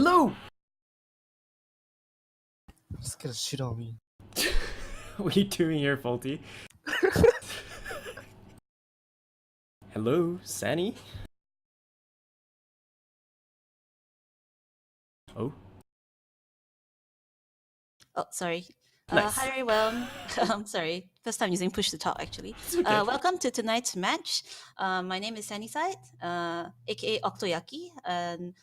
Hello! Just gonna shit on me. What are you doing here, Faulty? Hello, Sanny? Oh. Oh, sorry. Nice. Hi everyone. Sorry, first time using push to talk actually. Okay. Welcome to tonight's match. My name is Sannyside, aka Octoyaki, and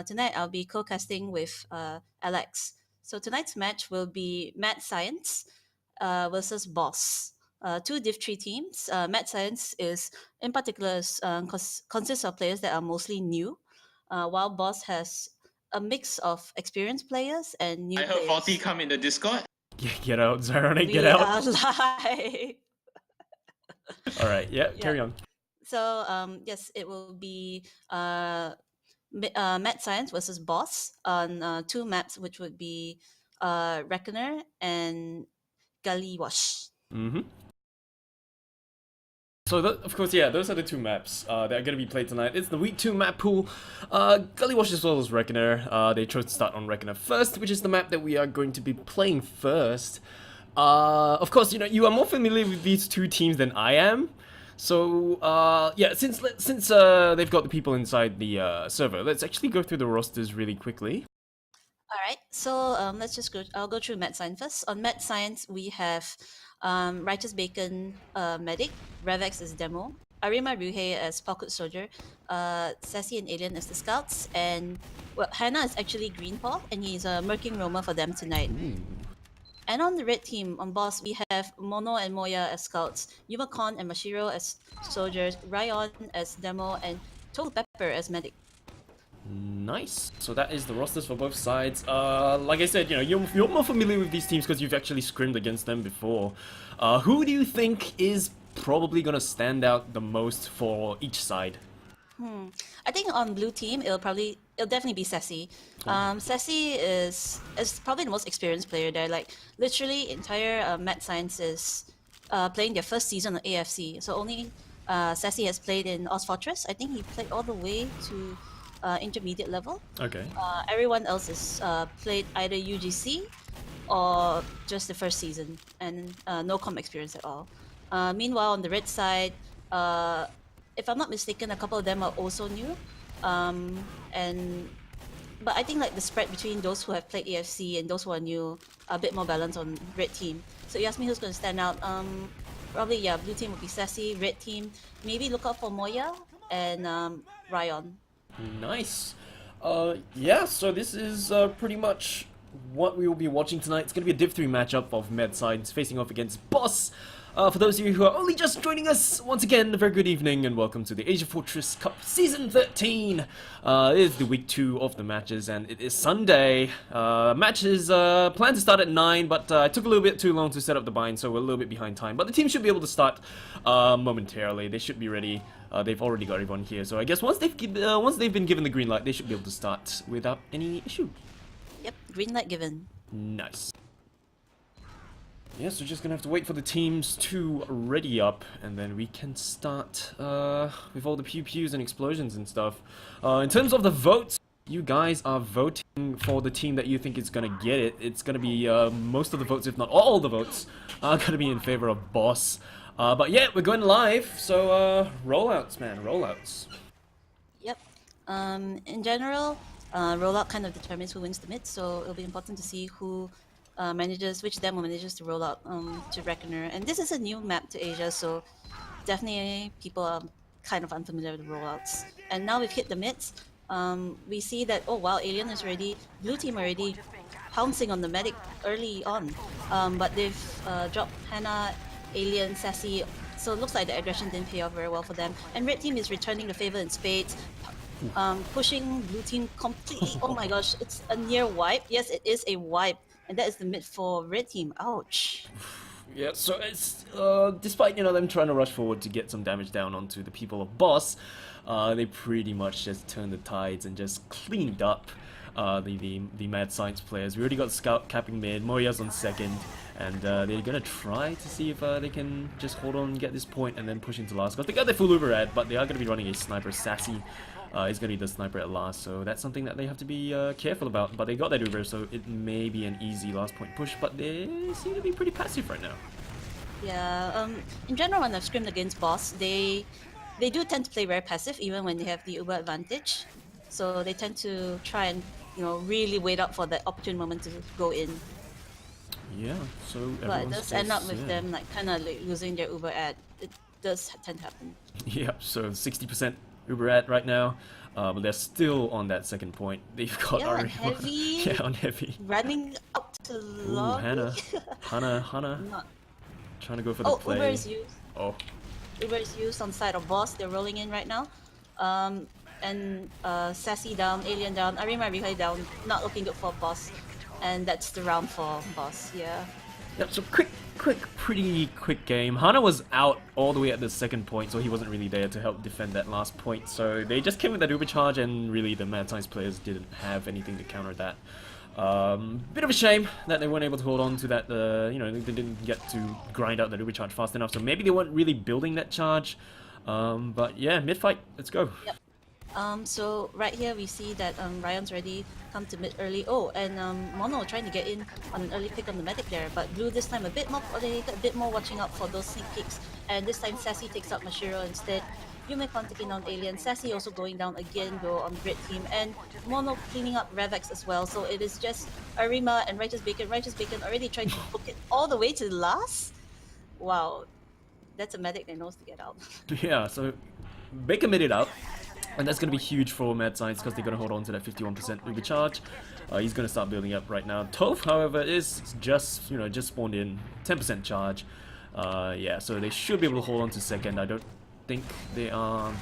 tonight I'll be co-casting with Alex. So tonight's match will be Mad Science versus Boss. Two Div 3 teams. Mad Science is in particular consists of players that are mostly new, while Boss has a mix of experienced players and new I heard players. Faulty come in the Discord. Get out, Zyronic, get We out! are live. Alright, yeah, carry on. So yes, it will be Mad Science versus Boss on two maps, which would be Reckoner and Gully Wash. Mm-hmm. So, of course, yeah, those are the two maps that are going to be played tonight. It's the Week 2 map pool. Gully Wash as well as Reckoner. They chose to start on Reckoner first, which is the map that we are going to be playing first. Of course, you know, you are more familiar with these two teams than I am. So, yeah, since they've got the people inside the server, let's actually go through the rosters really quickly. Alright, so let's just go. I'll go through Mad Science first. On Mad Science, we have Righteous Bacon Medic, Revex as Demo, Arima Ryuhei as Pocket Soldier, Sassy and Alien as the Scouts, and well, Hannah is actually Greenpaw, and he's a Merking Roamer for them tonight. Ooh. And on the red team, on Boss, we have Mono and Moya as Scouts, Yumakon and Mashiro as Soldiers, Ryan as Demo, and Total Pepper as Medic. Nice. So that is the rosters for both sides. Like I said, you know, you're more familiar with these teams because you've actually scrimmed against them before. Who do you think is probably gonna stand out the most for each side? I think on blue team, it'll definitely be Sassy. Sassy is probably the most experienced player there. Like literally, entire Mad Science is playing their first season on AFC. So only Sassy has played in AsiaFortress. I think he played all the way to intermediate level. Okay. Everyone else is played either UGC or just the first season and no comp experience at all. Meanwhile, on the red side, if I'm not mistaken, a couple of them are also new. But I think like the spread between those who have played AFC and those who are new are a bit more balanced on red team. So you ask me who's going to stand out. Probably, yeah, blue team would be Sassy, red team, maybe look out for Moya and Ryan. Nice. Yeah, so this is pretty much what we will be watching tonight. It's going to be a Div 3 matchup of Mad Science facing off against Boss. For those of you who are only just joining us, once again, a very good evening and welcome to the AsiaFortress Cup Season 13. It is the week 2 of the matches and it is Sunday. Match is planned to start at 9, but it took a little bit too long to set up the bind, so we're a little bit behind time. But the team should be able to start momentarily. They should be ready. They've already got everyone here, so I guess once they've been given the green light, they should be able to start without any issue. Yep, green light given. Nice. Yes, we're just gonna have to wait for the teams to ready up, and then we can start with all the pew-pews and explosions and stuff. In terms of the votes, you guys are voting for the team that you think is gonna get it. It's gonna be most of the votes, if not all the votes, are gonna be in favor of Boss. But yeah, we're going live, so rollouts, man, rollouts. Yep. In general, rollout kind of determines who wins the mid, so it'll be important to see who which demo manages to roll out to Reckoner. And this is a new map to Asia, so definitely people are kind of unfamiliar with the rollouts. And now we've hit the mids. We see that, oh wow, Alien is ready, blue team already pouncing on the medic early on. But they've dropped Hannah, Alien, Sassy, so it looks like the aggression didn't pay off very well for them. And red team is returning the favor in spades, pushing blue team completely. Oh my gosh, it's a near wipe. Yes, it is a wipe. And that is the mid for red team. Ouch. Yeah, so it's despite, you know, them trying to rush forward to get some damage down onto the people of Boss, they pretty much just turned the tides and just cleaned up the Mad Science players. We already got Scout capping mid, Moya's on second, and they're gonna try to see if they can just hold on, get this point, and then push into last. Because they got their full Uber ad, but they are gonna be running a sniper Sassy is going to be the sniper at last, so that's something that they have to be careful about. But they got that Uber, so it may be an easy last point push, but they seem to be pretty passive right now. Yeah, in general, when I've scrimmed against boss, they do tend to play very passive, even when they have the Uber advantage. So they tend to try and, really wait up for that opportune moment to go in. Yeah, so But it does end up with yeah. them kind of losing their Uber ad. It does tend to happen. Yep, so 60% Uber at right now, but they're still on that second point. They've got Yeah, on Ari- heavy. yeah, on heavy. Running up to Ooh, lobby. Hannah, Not. trying to go for the Oh, play. Uber is used. Oh, Uber is used on side of boss. They're rolling in right now. And Sassy down, Alien down, Arima Rihai down. Not looking good for boss. And that's the round for boss. Yeah. yep. So pretty quick game. Hana was out all the way at the second point, so he wasn't really there to help defend that last point. So they just came with that Uber charge, and really the Mad Science players didn't have anything to counter that. Bit of a shame that they weren't able to hold on to that. They didn't get to grind out that Uber charge fast enough. So maybe they weren't really building that charge. But yeah, mid fight. Let's go. Yep. So right here we see that Ryan's already come to mid early. Oh, and Mono trying to get in on an early pick on the medic there, but Blue this time a bit more watching out for those sneak peeks. And this time Sassy takes out Mashiro instead. Yumekon taking down Alien, Sassy also going down again though on Grid team, and Mono cleaning up Revex as well. So it is just Arima and Righteous Bacon. Righteous Bacon already trying to book it all the way to the last. Wow, that's a medic that knows to get out. Yeah. So Baker made it out. And that's going to be huge for Mad Science because they're going to hold on to that 51% Uber charge. He's going to start building up right now. Toph, however, is just spawned in 10% charge. Yeah, so they should be able to hold on to second. I don't think they are.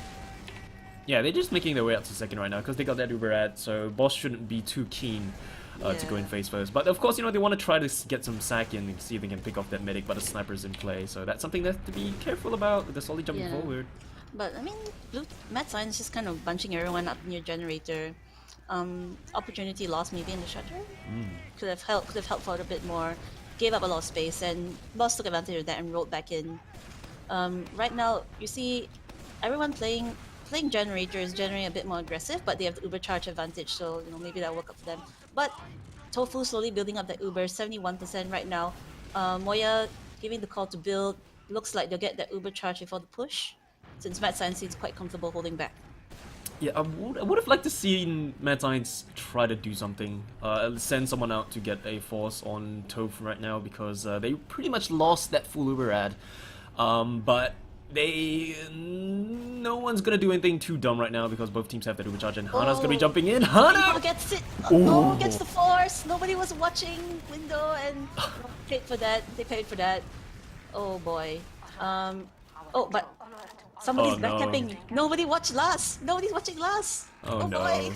Yeah, they're just making their way up to second right now because they got that Uber ad. So boss shouldn't be too keen to go in face first. But of course, they want to try to get some sack in and see if they can pick off that medic. But the sniper's in play, so that's something they have to be careful about with the solid jumping forward. But I mean, Mad Science just kind of bunching everyone up near generator. Opportunity lost maybe in the shutter. Could have helped for a bit more. Gave up a lot of space, and boss took advantage of that and rolled back in. Right now, you see everyone playing generator is generally a bit more aggressive, but they have the Uber charge advantage, so maybe that'll work up for them. But Tofu slowly building up that Uber, 71% right now. Moya giving the call to build. Looks like they'll get that Uber charge before the push, since Mad Science seems quite comfortable holding back. Yeah, I would have liked to see Mad Science try to do something. Send someone out to get a force on Toph right now because they pretty much lost that full Uber ad. But no one's gonna do anything too dumb right now because both teams have that Uber charge and Hana's gonna be jumping in. Hana Gets it! Oh, gets the force! Nobody was watching window and paid for that. They paid for that. Oh boy. Oh, but somebody's backcapping. Nobody watched last. Nobody's watching last. Oh no. Boy.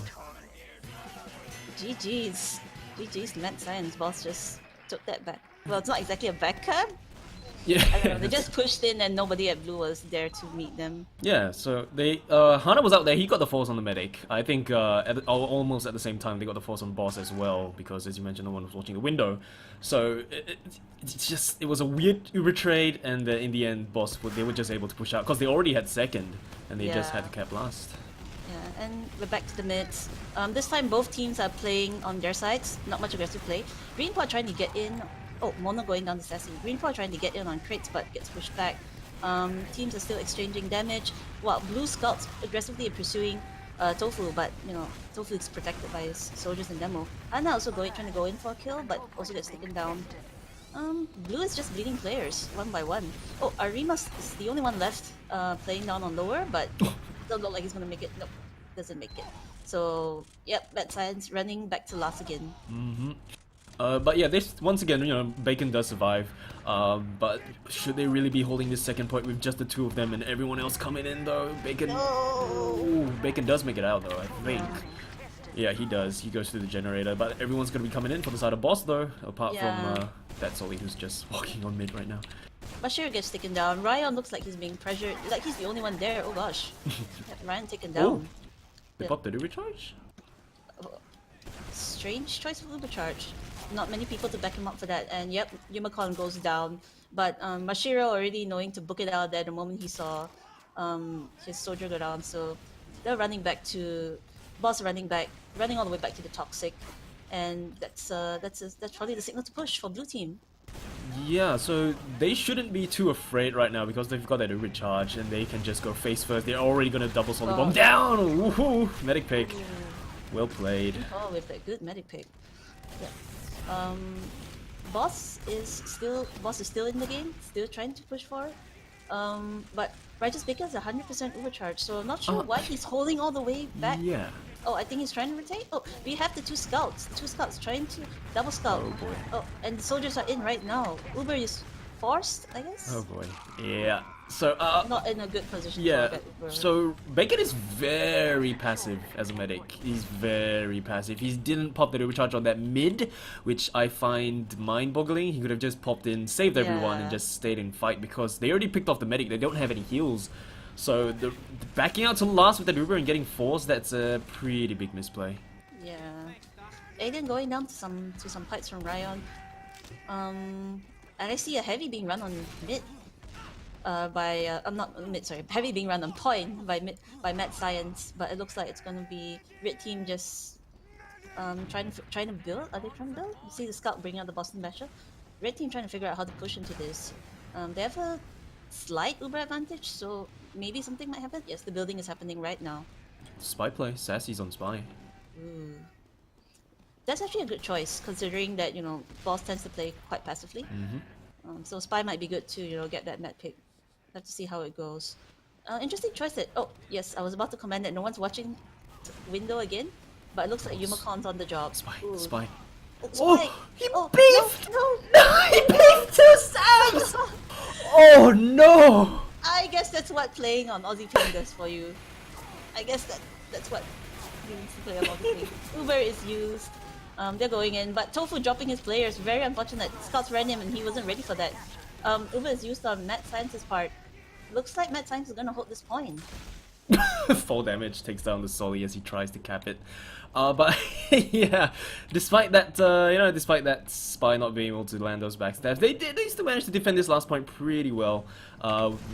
GG's. GG's Mad Science boss just took that back. Well, it's not exactly a backcap. Yeah. I don't know, they just pushed in and nobody at Blue was there to meet them. Yeah, so they Hana was out there, he got the force on the medic. I think almost at the same time they got the force on boss as well, because as you mentioned, no one was watching the window. So it was a weird Uber trade, and in the end boss, they were just able to push out because they already had second and they just had to cap last. Yeah, and we're back to the mids. This time both teams are playing on their sides, not much aggressive play. Greenpaw trying to get in. Oh, Mono going down to Sassy. Greenpaw trying to get in on crates but gets pushed back. Teams are still exchanging damage, while Blue Scouts aggressively pursuing Tofu, but Tofu is protected by his soldiers in demo. Anna also trying to go in for a kill, but also gets taken down. Blue is just bleeding players one by one. Oh, Arimas is the only one left playing down on lower, but doesn't look like he's gonna make it. Nope, doesn't make it. So yep, Mad Science running back to last again. But yeah, this once again, Bacon does survive. But should they really be holding this second point with just the two of them and everyone else coming in though? Bacon. Ooh, Bacon does make it out though, I think. Yeah, he does. He goes through the generator, but everyone's gonna be coming in for the side of boss though, apart from that Solly who's just walking on mid right now. Bashir gets taken down. Ryan looks like he's being pressured. Like he's the only one there. Oh gosh. Ryan taken down. They popped the Uber charge? Strange choice of Uber charge. Not many people to back him up for that. And yep, Yumacon goes down. But Mashiro already knowing to book it out there the moment he saw his soldier go down. So they're running back to boss running all the way back to the toxic, and that's probably the signal to push for blue team. Yeah, so they shouldn't be too afraid right now because they've got that Uber charge and they can just go face first. They're already gonna double solid bomb down. Woohoo! Medic pick. Well played. Oh, with that good medic pick. Yeah. Boss is still in the game, still trying to push forward. But Righteous Baker is 100% overcharged, so I'm not sure why he's holding all the way back. Yeah. Oh, I think he's trying to rotate. Oh, we have the two scouts trying to double scout. Oh boy. Oh, and the soldiers are in right now. Uber is forced, I guess. Oh boy. Yeah. So Not in a good position. yeah. To get Uber. So Bacon is very passive as a medic. He's very passive. He didn't pop the overcharge on that mid, which I find mind-boggling. He could have just popped in, saved everyone, and just stayed in fight because they already picked off the medic. They don't have any heals. So the backing out to last with that Uber and getting forced, that's a pretty big misplay. Yeah. Alien going down to some pipes from Ryan. And I see a heavy being run on mid. I'm not mid, sorry. Heavy being run on point by Mad Science, but it looks like it's gonna be Red Team just trying to build. Are they trying to build? You see the scout bringing out the Boston Basher. Red Team trying to figure out how to push into this. They have a slight Uber advantage, so maybe something might happen. Yes, the building is happening right now. Spy play. Sassy's on spy. Ooh. That's actually a good choice, considering that, boss tends to play quite passively. So spy might be good to, get that med pick. Have to see how it goes. Interesting choice that, oh yes, I was about to comment that no one's watching window again, but it looks like Yumacon's on the job. Spy. Ooh. Spy. Oh, spy! Oh, he Oh, beefed! No! He beefed two Sams! Oh no! I guess that's what playing on Aussie Ping does for you. I guess that's what means to play on Aussie Ping. Uber is used. They're going in, but Tofu dropping his players. Very unfortunate. Scouts ran him and he wasn't ready for that. Uber is used on Mad Science's part. Looks like Mad Science is gonna hold this point. 4 damage takes down the Solly as he tries to cap it. But yeah, despite that, despite that spy not being able to land those backstabs, they still managed to defend this last point pretty well.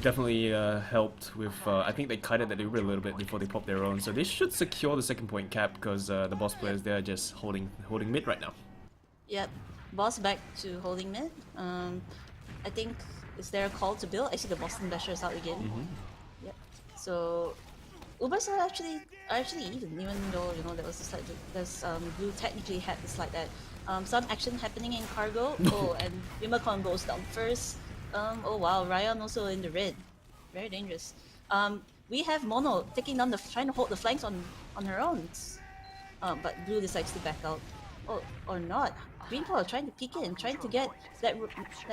Definitely helped with. I think they kited that Uber a little bit before they popped their own, so they should secure the second point cap because the boss players there are just holding mid right now. Yep, boss back to holding mid. I think, is there a call to build? I see the Boston Basher is out again. Yep. So Ubers are actually even though there was a slight blue technically had this like that. Some action happening in cargo. Oh, and Yumacon goes down first. Oh wow, Ryan also in the red. Very dangerous. We have Mono taking down trying to hold the flanks on her own. But blue decides to back out. Oh, or not. Green Paul trying to peek in, trying to get that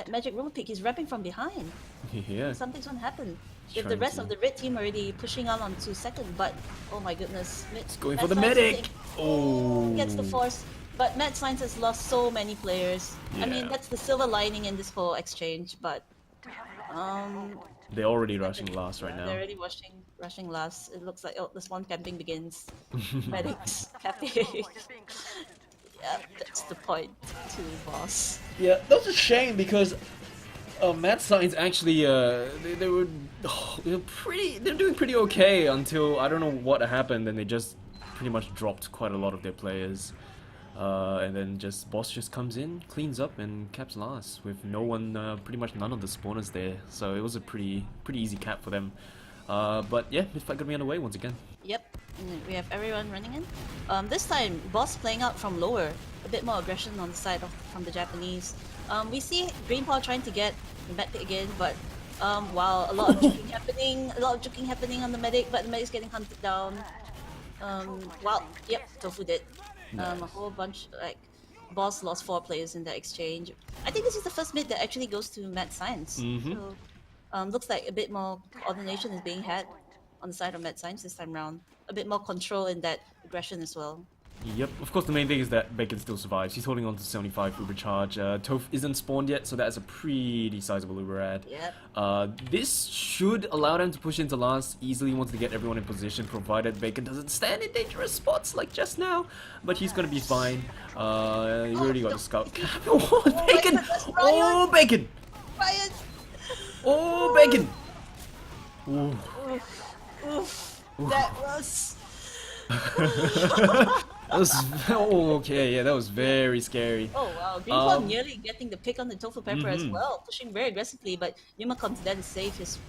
magic roller pick. He's wrapping from behind. Yeah. Something's gonna happen. If the rest of the red team already pushing out onto second, but oh my goodness, It's going for the medic. Oh, gets the force. But Mad Science has lost so many players. I mean, that's the silver lining in this whole exchange. But they're already rushing last right now. they're already rushing last. It looks like the spawn camping begins. Medics camping. Yeah, that's the point to boss. Yeah, that's a shame because Mad Science actually they're doing pretty okay until I don't know what happened, and they just pretty much dropped quite a lot of their players. And then boss just comes in, cleans up, and caps last with no one, pretty much none of the spawners there. So it was a pretty easy cap for them. But yeah, this fight gonna be underway once again. Yep, and we have everyone running in. This time, boss playing out from lower, a bit more aggression on the side from the Japanese. We see Green Paw trying to get the medic again, but wow, a lot of juking happening on the medic, but the medic's getting hunted down. Wow, yep, Tofu did. A whole bunch, boss lost 4 players in that exchange. I think this is the first mid that actually goes to Mad Science. So, looks like a bit more coordination is being had on the side of Mad Science this time round. A bit more control in that aggression as well. Yep, of course the main thing is that Bacon still survives. He's holding on to 75 Uber charge. Toph isn't spawned yet, so that's a pretty sizable Uber ad. Yep. This should allow them to push into last easily once they get everyone in position, provided Bacon doesn't stand in dangerous spots like just now. But he's gonna be fine. He already got the scout cap. Oh, Bacon! Oh, Bacon! Ryan! Oh, Bacon! Ooh. Oof. That was That was oh, okay, yeah, that was very scary. Oh wow, Greenpaw Um, nearly getting the pick on the Tofu Pepper as well, pushing very aggressively, but Yuma comes there to save his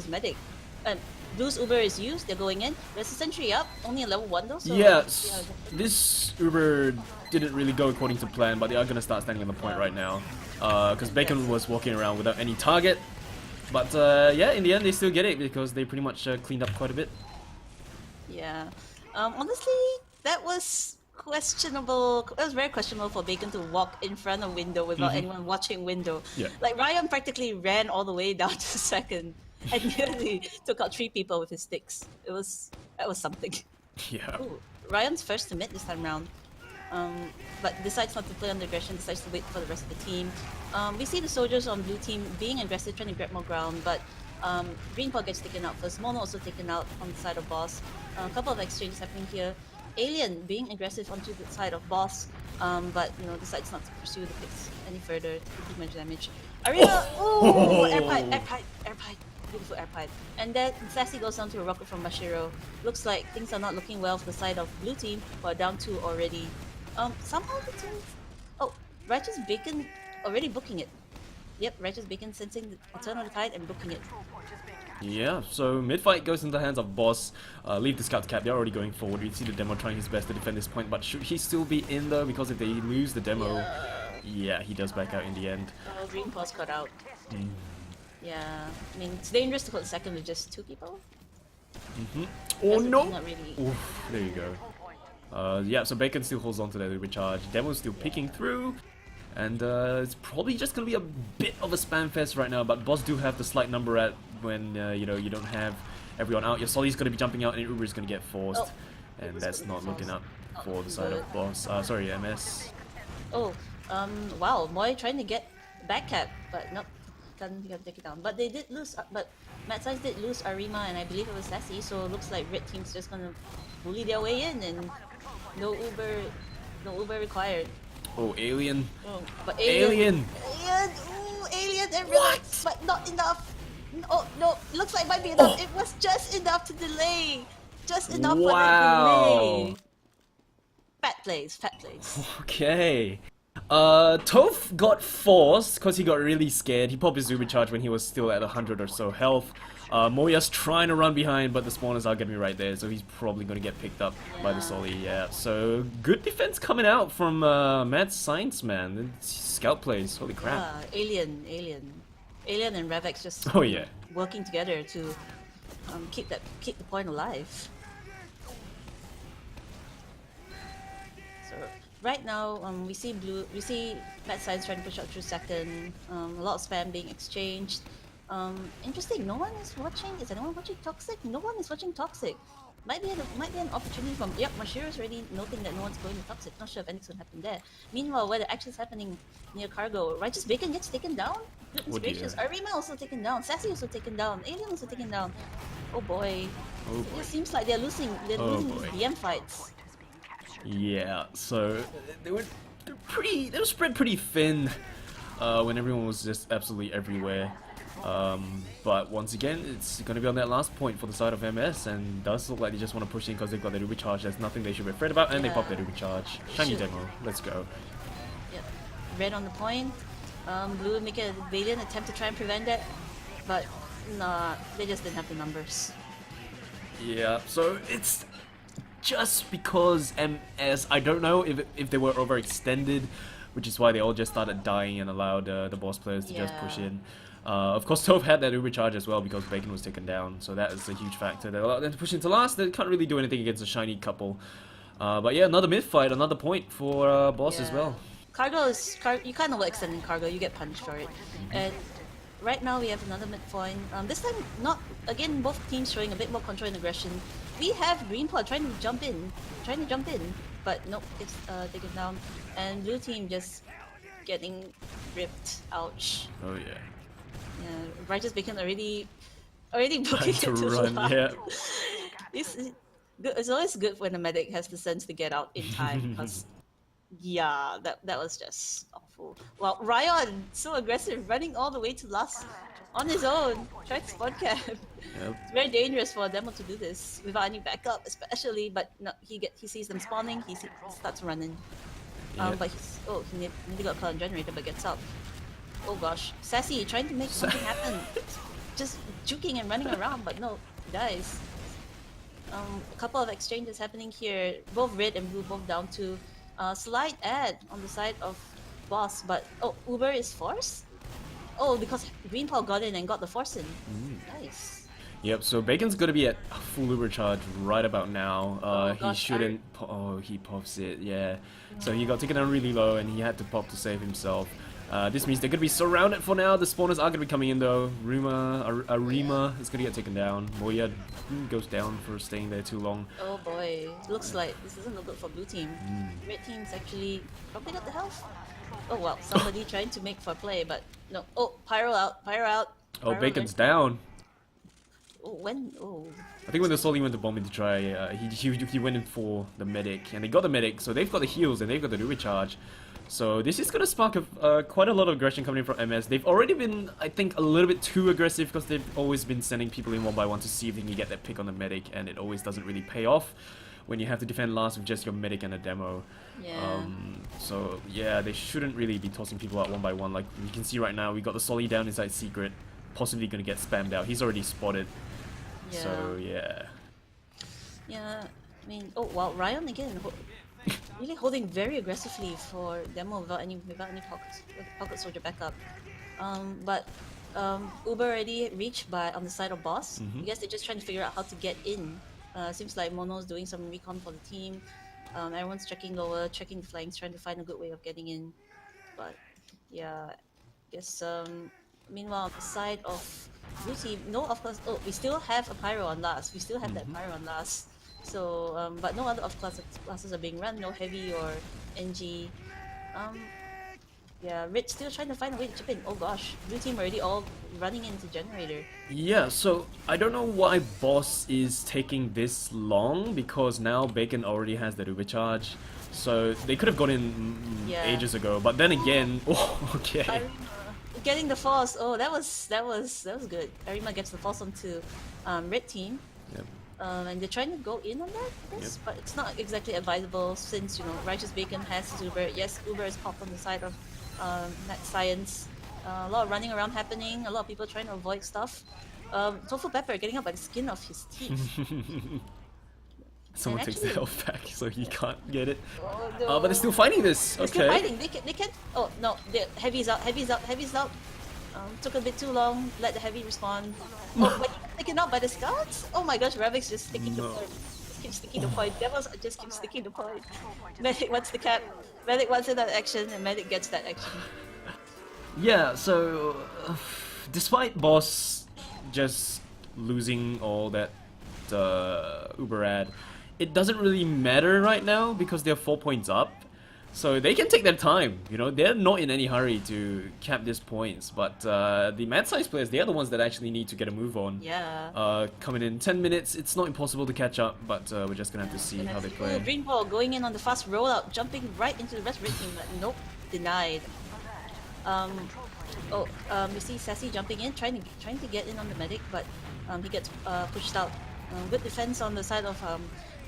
medic. Blue's Uber is used, they're going in. There's a sentry up, only a level 1 though, so Yes, this Uber didn't really go according to plan, but they are gonna start standing on the point right now. Because Bacon was walking around without any target. But yeah, in the end they still get it because they pretty much cleaned up quite a bit. yeah. Honestly, that was questionable. It was very questionable for Bacon to walk in front of window without anyone watching window. Yeah. Like Ryan practically ran all the way down to second and nearly took out 3 people with his sticks. That was something. Yeah. Ooh, Ryan's first to mid this time round. But decides not to play under aggression, decides to wait for the rest of the team. We see the soldiers on blue team being aggressive, trying to grab more ground, but Greenpaw gets taken out first. Mono also taken out on the side of Boss. A couple of exchanges happening here. Alien being aggressive onto the side of Boss, but decides not to pursue the picks any further to do much damage. Arena, ooh, air pipe. Beautiful air pipe. And then Sassy goes down to a rocket from Mashiro. Looks like things are not looking well for the side of blue team, who are down 2 already. Somehow the team... Oh, Righteous Bacon already booking it. Yep, Righteous Bacon sensing the turn of the tide and booking it. Yeah, so mid-fight goes into the hands of Boss. Leave the scout cap, they're already going forward. We see the demo trying his best to defend this point, but should he still be in though? Because if they lose the demo, yeah, he does back out in the end. Oh, Greenpaw's cut out. Yeah, I mean, it's dangerous to hold second with just 2 people. Oh no! Not really. Oof, there you go. Yeah, so Bacon still holds on to that recharge. Demo's still picking through. And it's probably just gonna be a bit of a spam fest right now, but Boss do have the slight number at when you don't have everyone out. Your Solly's gonna be jumping out and Uber's gonna get forced. And that's not looking up for the side of Boss. Sorry, MS. Oh, wow, Moy trying to get back cap, but nope, can't take it down. But they did lose, but Mad Science did lose Arima and I believe it was Sassy, so it looks like Red Team's just gonna bully their way in and no Uber required. Oh, Alien. Oh, but Alien! Ooh, Alien and Relax, but not enough. Oh, no, looks like it might be enough. It was just enough to delay. Just enough for that delay. Fat plays. Okay. Toph got forced because he got really scared. He popped his Uber charge when he was still at 100 or so health. Moya's trying to run behind, but the spawners are gonna be right there, so he's probably gonna get picked up by the Solly. Yeah, so good defense coming out from Mad Science, man. Scout plays, holy crap. Alien and Revex just working together to keep the point alive. So right now, we see Mad Science trying to push out through second. A lot of spam being exchanged. Interesting. No one is watching. Is anyone watching Toxic? No one is watching Toxic. Might be an opportunity from. Yep, Mashiro's already noting that no one's going to Toxic. Not sure if anything's gonna happen there. Meanwhile, where the action's happening near Cargo, Righteous Bacon gets taken down. Goodness gracious. Arima also taken down. Sassy also taken down. Alien also taken down. Oh boy. It seems like they're losing. They're losing these BM fights. Yeah. So they were spread pretty thin when everyone was just absolutely everywhere. But once again, it's going to be on that last point for the side of MS, and does look like they just want to push in because they've got their Ruby charge. There's nothing they should be afraid about, and they pop their Ruby charge. Shiny demo, let's go. Yep. Red on the point. Blue make a valiant attempt to try and prevent that, but nah, they just didn't have the numbers. Yeah, so it's just because MS, I don't know if they were overextended, which is why they all just started dying and allowed the boss players to just push in. Of course, Toph had that Uber charge as well because Bacon was taken down, so that is a huge factor. They allowed them to push into last. They can't really do anything against a shiny couple. But yeah, another mid fight, another point for Boss as well. Cargo is you kind of will extend in Cargo. You get punished for it. And right now we have another mid point. This time, not again. Both teams showing a bit more control and aggression. We have Greenpaw trying to jump in, but nope, it's taken down. And blue team just getting ripped. Ouch. Oh yeah. Yeah, Righteous Bacon already booking it to run, yeah. It's always good when a medic has the sense to get out in time because yeah, that was just awful. Oh, wow, Ryan, so aggressive, running all the way to last on his own. Trying to spawn camp. Yep. It's very dangerous for a demo to do this without any backup, especially. But no, he sees them spawning. He starts running. Yeah. But he nearly got caught on generator, but gets up. Oh gosh, Sassy trying to make something happen, just juking and running around, but no, he dies. A couple of exchanges happening here. Both red and blue both down to slight ad on the side of boss, but oh, Uber is forced. Oh, because Green Paul got in and got the force in. Nice. Yep, so Bacon's gonna be at full Uber charge right about now. Oh, He gosh, shouldn't. Oh, he pops it, yeah. So he got taken down really low and he had to pop to save himself. This means they're gonna be surrounded for now. The spawners are gonna be coming in though. Arima is gonna get taken down. Moya goes down for staying there too long. Oh boy, looks like this doesn't look good for blue team. Red team's actually probably got the health. Oh well, somebody trying to make for play, but no. Oh, pyro out, pyro out. Oh, Pyro Bacon's there. down. Oh, when? Oh. I think when the Soli went to bomb in to try, he went in for the medic, and they got the medic, so they've got the heals and they've got the Uber charge. So this is gonna spark quite a lot of aggression coming from MS. They've already been, I think, a little bit too aggressive because they've always been sending people in one by one to see if they can get that pick on the medic, and it always doesn't really pay off when you have to defend last with just your medic and a demo. Yeah. So yeah, they shouldn't really be tossing people out one by one. Like you can see right now, we got the Soli down inside secret, possibly gonna get spammed out. He's already spotted. Yeah. So yeah. Yeah. I mean, oh wow, Ryan again, really holding very aggressively for demo without any pocket soldier backup. But Uber already reached by on the side of boss. I guess they're just trying to figure out how to get in. Seems like Mono's doing some recon for the team. Everyone's checking lower, checking the flanks, trying to find a good way of getting in. But yeah, I guess meanwhile on the side of blue team, no, of course. Oh, we still have a pyro on last. We still have that pyro on last. So, but no other of classes are being run. No heavy or NG. Yeah, Rich still trying to find a way to chip in. Oh gosh, blue team already all running into generator. Yeah, so I don't know why boss is taking this long, because now Bacon already has the Uber charge. So they could have got in Yeah. ages ago, but then again, oh, okay. Arima getting the force. Oh, that was good. Arima gets the force onto red team. Yep. And they're trying to go in on that, I guess, but it's not exactly advisable since, you know, Righteous Bacon has his Uber. Yes, Uber is popped on the side of Net Science. A lot of running around happening, a lot of people trying to avoid stuff. Tofu Pepper getting up by the skin of his teeth. Someone And takes the actually- health back, so he can't get it. Oh, no. But they're still fighting this. They're Okay. still fighting. They can. Oh no, the heavy's out. Heavy's out. Heavy's out. Took a bit too long. Let the heavy respond. Oh, but taken out by the scouts. Oh my gosh, Ravix just sticking the No. point. Just keeps sticking the point. Devils just keep sticking the point. Medic wants the cap. Medic wants that action, and Medic gets that action. Yeah, so despite boss just losing all that Uber ad, it doesn't really matter right now because they're 4 points up. So they can take their time, you know, they're not in any hurry to cap these points, but the mad-sized players, they're the ones that actually need to get a move on. Yeah. Coming in 10 minutes, it's not impossible to catch up, but we're just gonna have to see how they play. Green Ball going in on the fast rollout, jumping right into the rest red team, but nope, denied. We see Sassy jumping in, trying to get in on the medic, but he gets pushed out. Good defense on the side of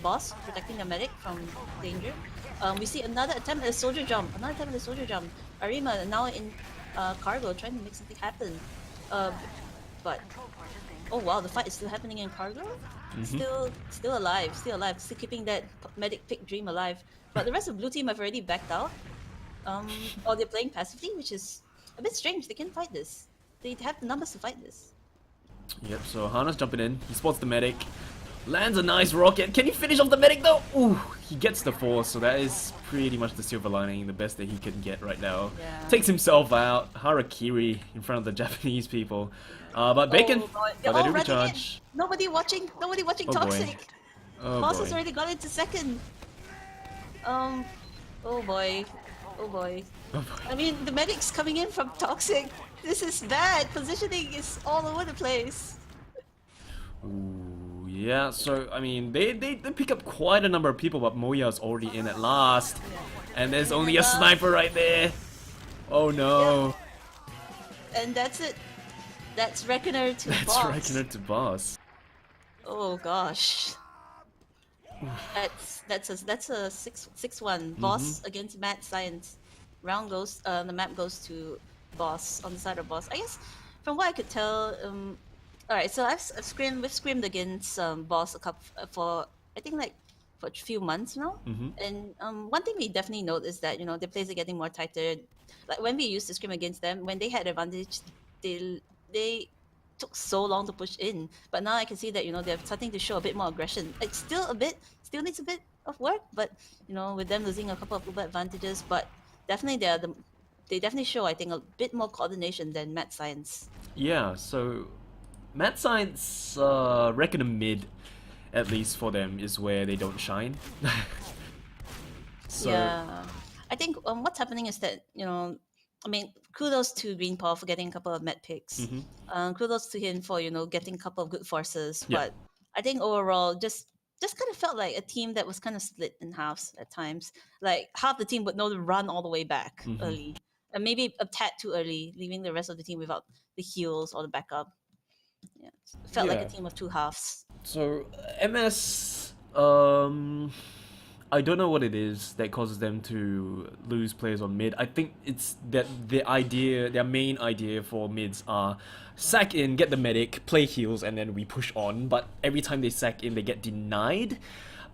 Boss, protecting the medic from danger. We see another attempt at a soldier jump. Arima now in cargo, trying to make something happen. But oh wow, the fight is still happening in cargo. Still alive, still keeping that medic pick dream alive. But the rest of blue team have already backed out. Or they're playing passively, which is a bit strange. They can fight this. They have the numbers to fight this. Yep, so Hana's jumping in, he spots the medic, lands a nice rocket. Can he finish off the medic though? Ooh, he gets the force, so that is pretty much the silver lining, the best that he can get right now. Yeah. Takes himself out, Harakiri in front of the Japanese people. But Bacon, Oh, boy. got They're that all Uber running in. charge. Nobody watching Oh, boy. Toxic. Oh Boss boy. has already got into second. Oh boy. Oh boy. I mean, the medic's coming in from Toxic. This is bad. Positioning is all over the place. Ooh, yeah, so I mean, they pick up quite a number of people, but Moya's already in at last. And there's only a sniper right there. Oh no. And that's it. That's Reckoner to That's boss. Reckoner to boss. Oh gosh. That's a 6-1 boss against mad science. Round goes the map goes to boss on the side of boss. I guess from what I could tell, all right. So we've scrimmed against boss a couple for I think like for a few months now. And one thing we definitely note is that their plays are getting more tighter. Like when we used to scrim against them, when they had advantage, they took so long to push in. But now I can see that they're starting to show a bit more aggression. It's still needs a bit of work, but with them losing a couple of Uber advantages, but definitely they definitely show I think a bit more coordination than Mad Science. Yeah, so Mad Science, Reckoner mid, at least for them, is where they don't shine. So, Yeah, I think what's happening is that I mean, kudos to Green Paw for getting a couple of med picks. Kudos to him for getting a couple of good forces. Yeah. But I think overall, just kind of felt like a team that was kind of split in halves at times. Like half the team would know to run all the way back early, and maybe a tad too early, leaving the rest of the team without the heals or the backup. Yeah, it felt like a Yeah. team of two halves. So MS, I don't know what it is that causes them to lose players on mid. I think it's that their main idea for mids are sack in, get the medic, play heals, and then we push on. But every time they sack in, they get denied.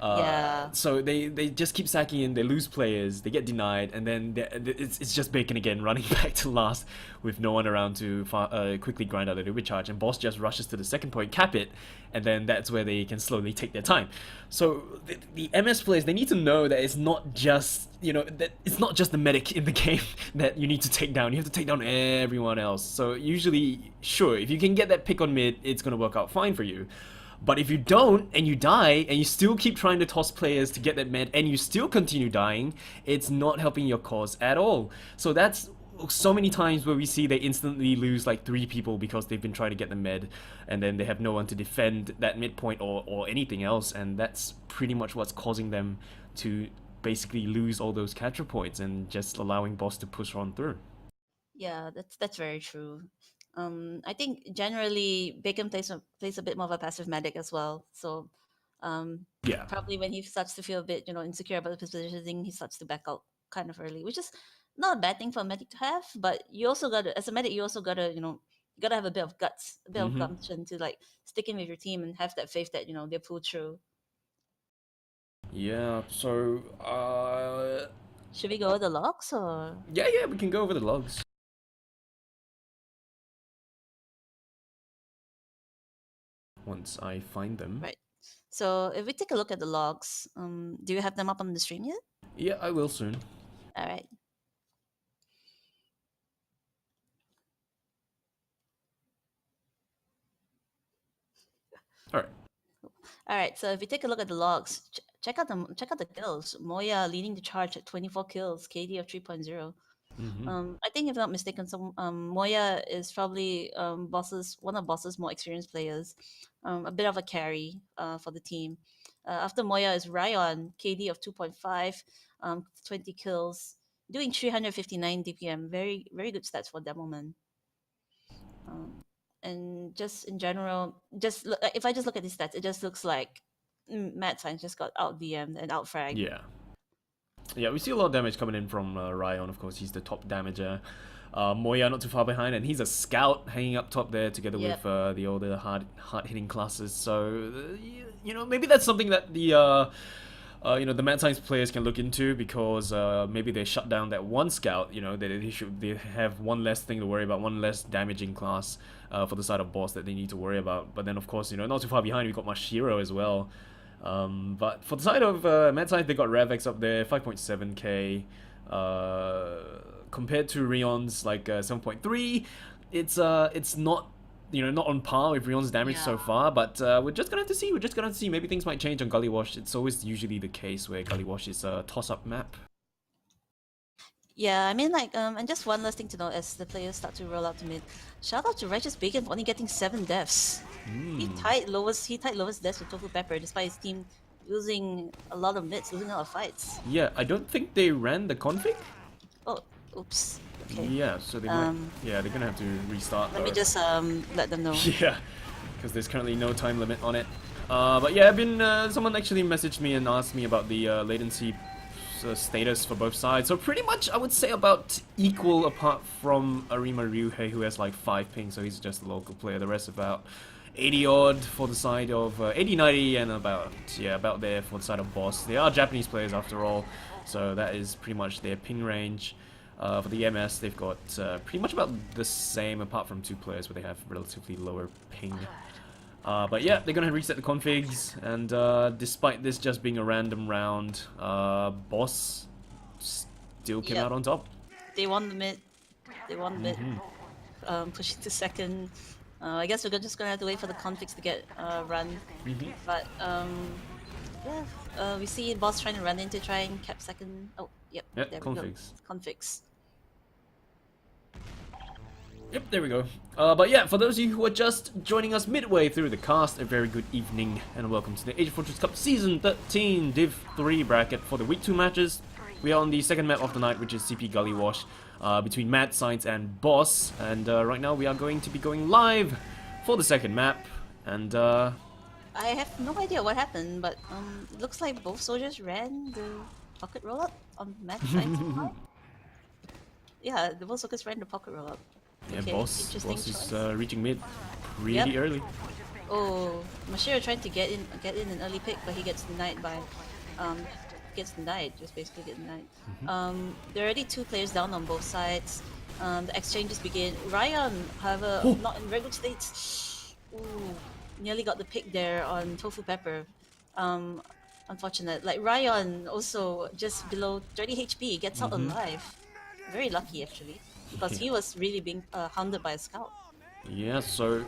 Yeah. So they just keep sacking in, they lose players, they get denied, and then it's just Bacon again, running back to last with no one around to quickly grind out the recharge, and Boss just rushes to the second point, cap it, and then that's where they can slowly take their time. So the MS players, they need to know that it's not just that it's not just the medic in the game that you need to take down. You have to take down everyone else. So usually, sure, if you can get that pick on mid, it's gonna work out fine for you. But if you don't, and you die, and you still keep trying to toss players to get that med, and you still continue dying, it's not helping your cause at all. So that's so many times where we see they instantly lose like 3 people because they've been trying to get the med, and then they have no one to defend that midpoint or anything else, and that's pretty much what's causing them to basically lose all those capture points and just allowing boss to push on through. Yeah, that's very true. I think generally Bacon plays a bit more of a passive medic as well. So, Yeah. probably when he starts to feel a bit insecure about his positioning, he starts to back out kind of early, which is not a bad thing for a medic to have. But you also gotta, as a medic, you also gotta you gotta have a bit of guts, a bit of gumption to like stick in with your team and have that faith that they pull through. Yeah, so Should we go over the logs or? yeah, we can go over the logs. Once I find them. Right. So if we take a look at the logs, do you have them up on the stream yet? Yeah, I will soon. All right. All right. All right. So if we take a look at the logs, check out the kills. Moya leading the charge at 24 kills, KD of 3.0. I think if I'm not mistaken, Moya is probably one of Boss's more experienced players, a bit of a carry for the team. After Moya is Ryan, KD of 2.5, 20 kills, doing 359 DPM. Very very good stats for Demoman. And just in general, if I just look at these stats, it just looks like Mad Science just got out DM'd and out fragged. Yeah. Yeah, we see a lot of damage coming in from Ryan. Of course, he's the top damager. Moya not too far behind, and he's a scout hanging up top there together Yep. with the older hard-hitting classes. So, maybe that's something that the Mad Science players can look into, because maybe they shut down that one scout. They have one less thing to worry about, one less damaging class for the side of boss that they need to worry about. But then, of course, not too far behind, we got Mashiro as well. But for the side of Mad Science, they got Ravx up there, 5.7k. Compared to Rion's like 7.3, it's not not on par with Rion's damage so Yeah. far. But we're just gonna have to see. We're just gonna have to see. Maybe things might change on Gully Wash. It's always usually the case where Gully Wash is a toss-up map. Yeah, I mean, like, and just one last thing to note as the players start to roll out to mid. Shout out to Righteous Bacon for only getting 7 deaths. He tied lowest deaths with Tofu Pepper, despite his team losing a lot of mids, losing a lot of fights. Yeah, I don't think they ran the config. Oh, oops. Okay. Yeah, so they might, yeah, they're gonna have to restart. Let me though. just let them know. Yeah, because there's currently no time limit on it. But yeah, I've been someone actually messaged me and asked me about the latency status for both sides. So pretty much, I would say about equal, apart from Arima Ryuhei, who has like 5 ping, so he's just a local player. The rest about 80 odd for the side of 80-90, and about there for the side of Boss. They are Japanese players after all, so that is pretty much their ping range. For the MS, they've got pretty much about the same, apart from 2 players where they have relatively lower ping. But yeah, they're gonna reset the configs, and despite this just being a random round, Boss still came out on top. They won the mid. They won the mid. Pushing to second. I guess we're just gonna have to wait for the configs to get run. But yeah, we see Boss trying to run in to try and cap second. Oh, yep. There we configs. Go. Configs. Yep, there we go. But yeah, for those of you who are just joining us midway through the cast, a very good evening and welcome to the AsiaFortress Cup Season 13 Div 3 bracket for the Week 2 matches. We are on the second map of the night, which is CP Gully Wash, between Mad Science and Boss. And right now we are going to be going live for the second map. And I have no idea what happened, but it looks like both soldiers ran the pocket roll-up on Mad Science side. Yeah, the both soldiers ran the pocket roll-up. yeah, Okay, Boss is reaching mid pretty Yep. early. Oh, Mashiro trying to get in an early pick, but he gets denied by just basically get denied. There are already 2 players down on both sides. The exchanges begin. Ryan, however, not in very good states. Ooh, nearly got the pick there on Tofu Pepper. Unfortunate. Like Ryan also just below 30 HP gets out alive. Very lucky actually, because he was really being hounded by a scout. Yeah, so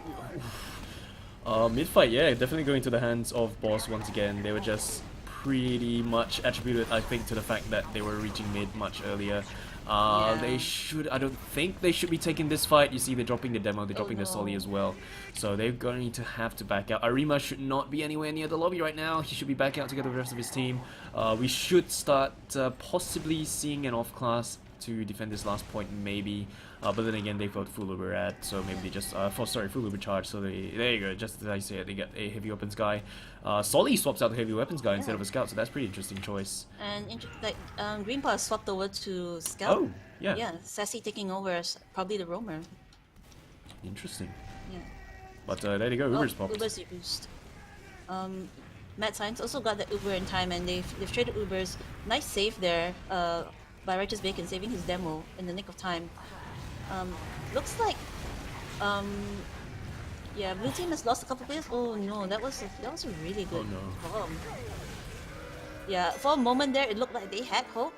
mid fight, yeah, definitely going to the hands of Boss once again. They were just pretty much attributed, I think, to the fact that they were reaching mid much earlier. I don't think they should be taking this fight. You see, they're dropping the demo, they're dropping the Solly as well. So they're going to have to back out. Arima should not be anywhere near the lobby right now. He should be back out together with the rest of his team. We should start possibly seeing an off class to defend this last point, maybe. But then again, they've got full Uber ad, so maybe they just full Uber charge. So there you go. Just as I said, they get a heavy weapons guy. Solly swaps out the heavy weapons guy instead of a scout, so that's pretty interesting choice. And Greenpaw swapped over to scout. Oh, yeah. Yeah, Sassy taking over as probably the roamer. Interesting. Yeah. But there you go. Uber's popped. Uber's used. Mad Science also got the Uber in time, and they've traded Ubers. Nice save there by Righteous Bacon, saving his demo in the nick of time. Looks like yeah, blue team has lost a couple players. Oh no, that was a really good bomb. Yeah, for a moment there, it looked like they had hope,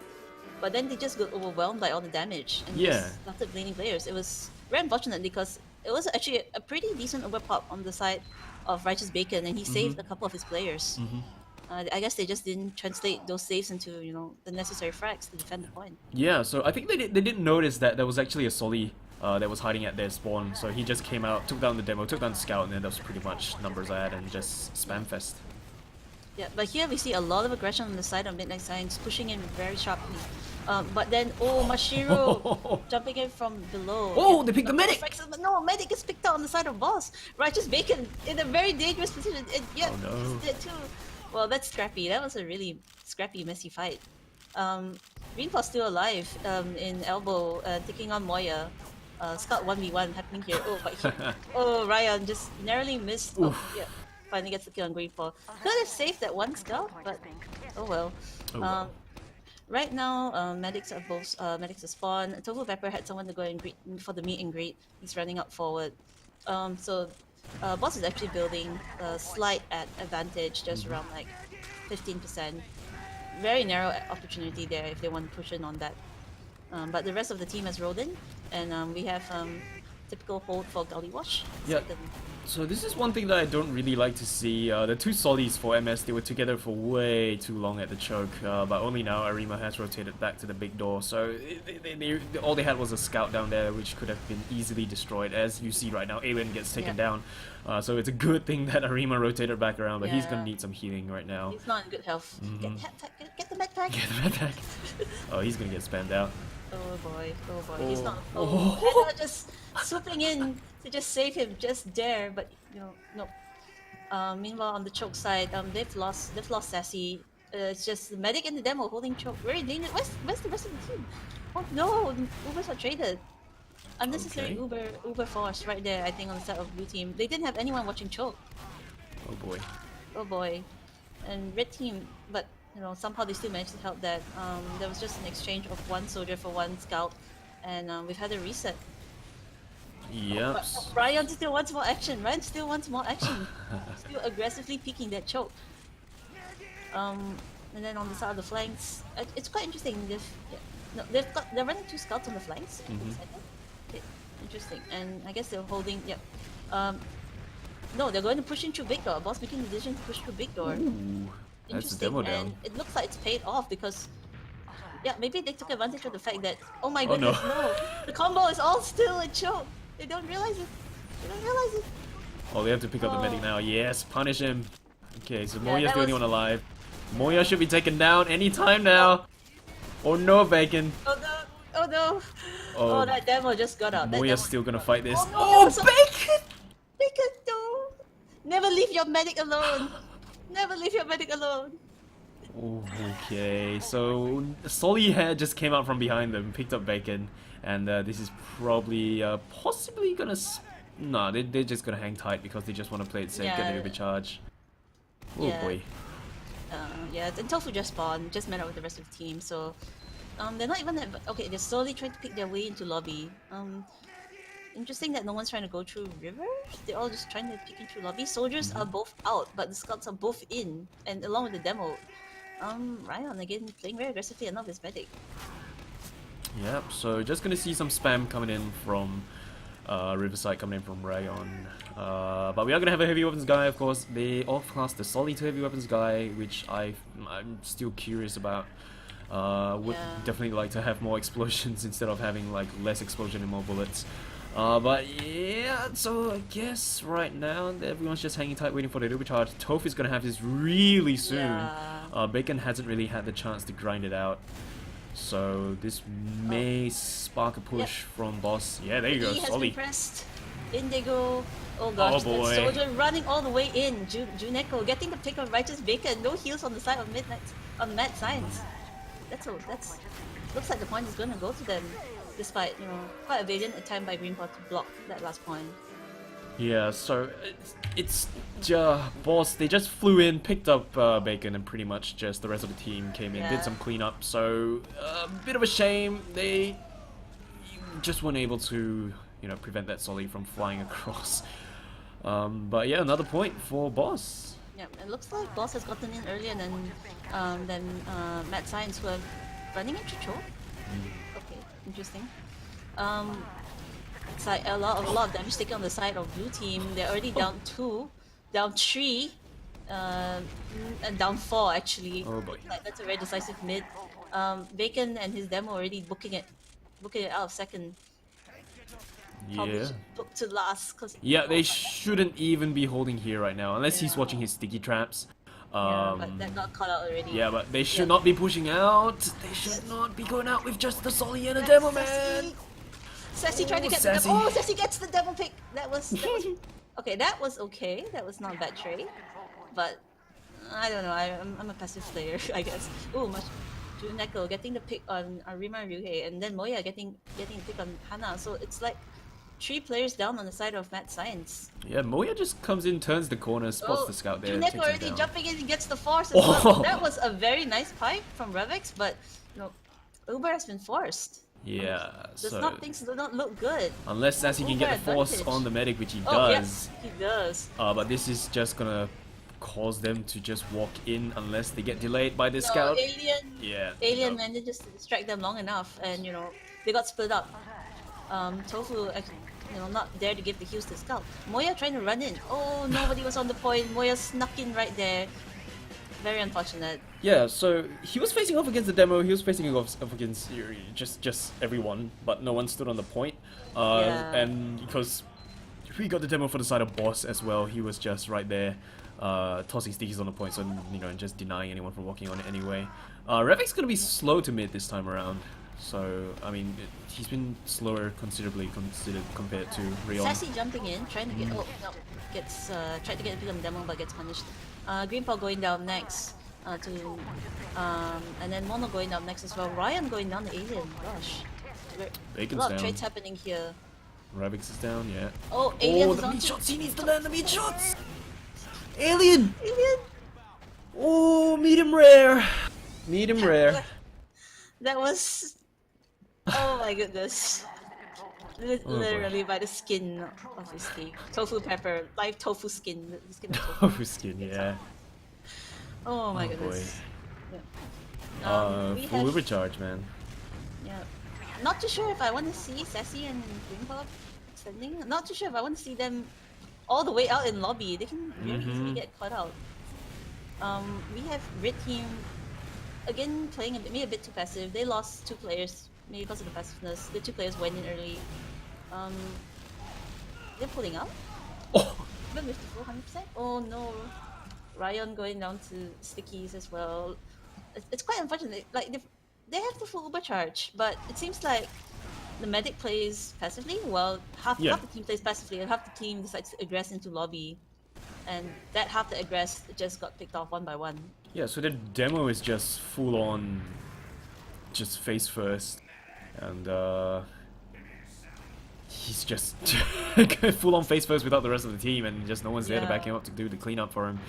but then they just got overwhelmed by all the damage and just started blaming players. It was very unfortunate because it was actually a pretty decent overpop on the side of Righteous Bacon, and he saved a couple of his players. I guess they just didn't translate those saves into the necessary frags to defend the point. Yeah, so I think they didn't notice that there was actually a Solly that was hiding at their spawn. So he just came out, took down the demo, took down the scout, and then that was pretty much numbers I had and just spam fest. Yeah, but here we see a lot of aggression on the side of Midnight Science, pushing in very sharply. But then, Mashiro jumping in from below. Oh, they picked the medic! But no, medic is picked out on the side of Boss. Righteous Bacon in a very dangerous position. And yeah, did too. Well, that's scrappy. That was a really scrappy, messy fight. Greenpaw's still alive in elbow, taking on Moya. Scout 1v1 happening here. Oh, but Ryan just narrowly missed. Oh, yeah, finally gets the kill on Greenpaw. Could have saved that one scout, but oh well. Right now, medics are both medics are spawn. Tofu Pepper had someone to go and greet for the meet and greet. He's running up forward. So Boss is actually building a slight advantage, just around like 15%. Very narrow opportunity there if they want to push in on that. But the rest of the team has rolled in, and we have typical hold for Gully Wash. Yeah. So this is one thing that I don't really like to see. The 2 Solis for MS, they were together for way too long at the choke, but only now Arima has rotated back to the big door. So all they had was a scout down there, which could have been easily destroyed. As you see right now, Awen gets taken down. So it's a good thing that Arima rotated back around, but he's gonna need some healing right now. He's not in good health. Get the med pack. Get the med pack. Oh, he's gonna get spammed out. Oh boy, oh boy. He's not. Oh. Oh, Hannah just swooping in to just save him, just dare, but no. Meanwhile, on the choke side, they've lost Sassy. It's just the medic and the demo holding choke. Very dangerous. Where's the rest of the team? Oh no, the Ubers are traded. Unnecessary Okay. Uber force right there. I think on the side of blue team, they didn't have anyone watching choke. Oh boy. Oh boy, and red team, but somehow they still managed to help that. There was just an exchange of one soldier for one scout, and we've had a reset. Yep. But Ryan still wants more action. Ryan still wants more action. Still aggressively peeking that choke. And then on the side of the flanks, it's quite interesting. They're running two scouts on the flanks. Okay, interesting. And I guess they're holding. Yep. No, they're going to push into big door. Boss making the decision to push to big door. Ooh, that's the Interesting. demo down. And it looks like it's paid off because. Yeah, maybe they took advantage of the fact that, oh my Oh, no. goodness, no, the combo is all still a choke. They don't realize it. They don't realize it. Oh, they have to pick up the Oh. medic now. Yes, punish him. Okay, so Yeah, Moya's that the only was- one alive. Moya should be taken down anytime now. Oh no, Bacon. Oh no, oh no. Oh. Oh, that demo just got out. That Moya's demo- still gonna fight this. Oh, no, Oh, there was a- Bacon! Bacon, no. Never leave your medic alone. Never leave your medic alone. Oh, okay, so Solly Head just came out from behind them, picked up Bacon, and this is probably possibly gonna. No, they're just gonna hang tight because they just want to play it safe, get Yeah. the overcharge. Oh Yeah. boy. Yeah, and Tofu just spawned, just met up with the rest of the team, so they're not even okay. They're slowly trying to pick their way into lobby. Interesting that no one's trying to go through rivers. They're all just trying to pick into lobby. Soldiers are both out, but the scouts are both in, and along with the demo. Ryan again playing very aggressively and not his medic. Yep, so just gonna see some spam coming in from Riverside, coming in from Rayon. But we are gonna have a heavy weapons guy, of course. They off-class the Solly to heavy weapons guy, which I'm still curious about. Would Yeah. definitely like to have more explosions instead of having like less explosion and more bullets. But yeah, so I guess right now everyone's just hanging tight waiting for the overcharge. Tofu's gonna have this really soon. Yeah. Bacon hasn't really had the chance to grind it out. So this may spark a push from boss. Yeah, there you go, E has Solly. been pressed. In they go. Oh gosh, Oh, boy. the soldier running all the way in. Juneko getting the pick of Righteous Bacon. No heals on the side of Midnight on Mad Science. That's looks like the point is gonna go to them, despite quite a valiant attempt by Greenpot to block that last point. Yeah, so it's boss. They just flew in, picked up Bacon, and pretty much just the rest of the team came in, Yeah. did some cleanup. So a bit of a shame. They just weren't able to prevent that Solly from flying across. But yeah, another point for boss. Yeah, it looks like Boss has gotten in earlier than Mad Science, who are running into choke. Okay, interesting. It's like a lot of damage taken on the side of blue team. They're already down 2, down 3, and down 4 actually. Oh boy. Like, that's a very decisive mid. Bacon and his demo already booking it out of second. Probably Yeah. should book to last. Yeah, they shouldn't even be holding here right now, unless he's Yeah. watching his sticky traps. Yeah, but that got caught out already. Yeah, but they should Yeah. not be pushing out. They should not be going out with just the Solly and a demo, man. Sassy trying to Oh, get Sassy. the demo. Oh, Sassy gets the demo pick. That was okay. That was okay. That was not a bad trade, but I don't know. I'm a passive player, I guess. Ooh, much. Juneko getting the pick on Rima and Ryuhei, and then Moya getting the pick on Hana. So it's like 3 players down on the side of Mad Science. Yeah, Moya just comes in, turns the corner, spots Oh, the scout there, Juneko takes him already down. jumping in and gets the force as Oh. well. That was a very nice pipe from Revex, but Uber has been forced. Yeah, Things do not look good. unless Sassy can get the Uber force advantage. on the medic, which he Oh, does. yes, he does. But this is just gonna cause them to just walk in unless they get delayed by this scout. Alien no. manages to distract them long enough, and they got split up. Tofu, not there to give the heals to Scout. Moya trying to run in. Oh, nobody was on the point. Moya snuck in right there. Very unfortunate. Yeah, so he was facing off against the demo, he was facing off against just everyone, but no one stood on the point. Yeah. And because we got the demo for the side of boss as well, he was just right there, tossing stickies on the point, so and just denying anyone from walking on it anyway. Revik's gonna be slow to mid this time around. So I mean, he's been slower considerably compared to Rion. Sassy jumping in, trying to get oh no, gets tried to get a pick on demo but gets punished. Green Paw going down next and then Mono going down next as well. Ryan going down the alien. Gosh, a Bacon's lot of down. trades happening here. Ravix is down, yeah. Oh, alien is the on. meat shots! He needs to land the meat shots! Alien! Alien. Oh, medium rare! Medium rare. That was. Oh my goodness. Literally by the skin of his teeth. Tofu pepper, live tofu skin. The skin of tofu. Tofu skin, yeah. Oh my Oh, goodness. Yeah. We Full have, overcharge, man. yeah. Not too sure if I want to see Sassy and Greenpop extending. Not too sure if I want to see them all the way out in lobby. They can very easily get caught out. We have Red Team again playing maybe a bit too passive. They lost 2 players, maybe because of the passiveness. The 2 players went in early. They're pulling out. Oh! Even with the full 100%. Oh no. Ryan going down to stickies as well. It's quite unfortunate. Like they have the full Uber charge, but it seems like the medic plays passively. Well, half the team plays passively, and half the team decides to aggress into lobby, and that half the aggress just got picked off one by one. Yeah, so the demo is just full on, just face first, and he's just full on face first without the rest of the team, and just no one's there to back him up to do the cleanup for him.